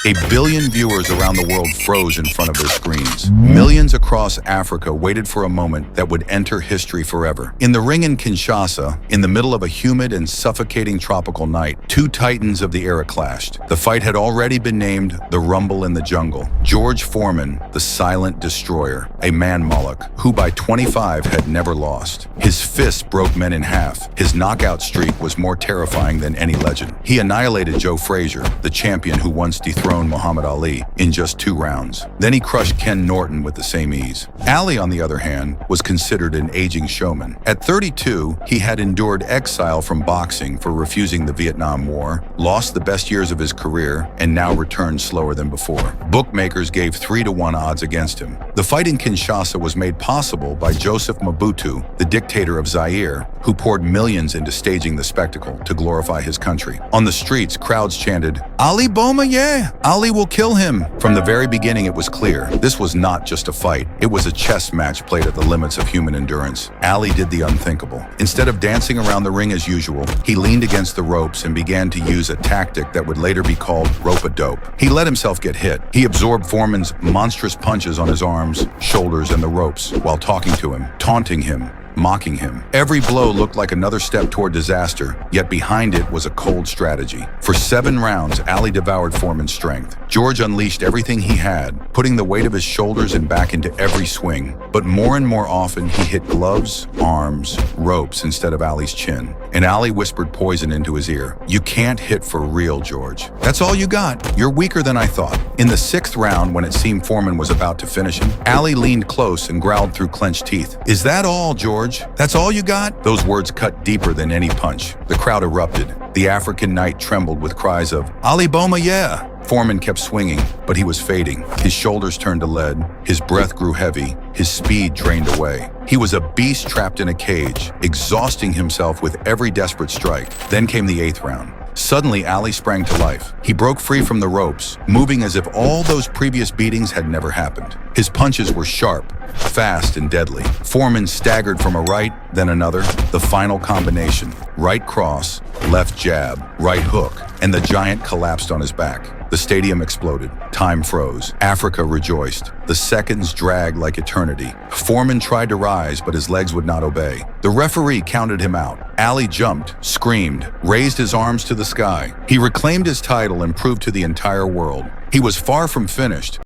A billion viewers around the world froze in front of their screens. Millions across Africa waited for a moment that would enter history forever. In the ring in Kinshasa, in the middle of a humid and suffocating tropical night, two titans of the era clashed. The fight had already been named the Rumble in the Jungle. George Foreman, the Silent Destroyer, a man-Moloch, who by 25 had never lost. His fists broke men in half. His knockout streak was more terrifying than any legend. He annihilated Joe Frazier, the champion who once dethroned Muhammad Ali, in just 2 rounds. Then he crushed Ken Norton with the same ease. Ali, on the other hand, was considered an aging showman. At 32, he had endured exile from boxing for refusing the Vietnam War, lost the best years of his career, and now returned slower than before. Bookmakers gave 3-to-1 odds against him. The fight in Kinshasa was made possible by Joseph Mobutu, the dictator of Zaire, who poured millions into staging the spectacle to glorify his country. On the streets, crowds chanted, "Ali Boma, yeah! Ali will kill him!" From the very beginning, it was clear this was not just a fight. It was a chess match played at the limits of human endurance. Ali did the unthinkable. Instead of dancing around the ring as usual, he leaned against the ropes and began to use a tactic that would later be called rope-a-dope. He let himself get hit. He absorbed Foreman's monstrous punches on his arms, shoulders, and the ropes while talking to him, taunting him, mocking him. Every blow looked like another step toward disaster, yet behind it was a cold strategy. For 7 rounds, Ali devoured Foreman's strength. George unleashed everything he had, putting the weight of his shoulders and back into every swing. But more and more often, he hit gloves, arms, ropes instead of Ali's chin. And Ali whispered poison into his ear. "You can't hit for real, George. That's all you got. You're weaker than I thought." In the 6th round, when it seemed Foreman was about to finish him, Ali leaned close and growled through clenched teeth, "Is that all, George? That's all you got?" Those words cut deeper than any punch. The crowd erupted. The African knight trembled with cries of, "Ali Boma, yeah!" Foreman kept swinging, but he was fading. His shoulders turned to lead. His breath grew heavy. His speed drained away. He was a beast trapped in a cage, exhausting himself with every desperate strike. Then came the 8th round. Suddenly, Ali sprang to life. He broke free from the ropes, moving as if all those previous beatings had never happened. His punches were sharp, fast, and deadly. Foreman staggered from a right, then another. The final combination: right cross, left jab, right hook, and the giant collapsed on his back. The stadium exploded. Time froze. Africa rejoiced. The seconds dragged like eternity. Foreman tried to rise, but his legs would not obey. The referee counted him out. Ali jumped, screamed, raised his arms to the sky. He reclaimed his title and proved to the entire world he was far from finished.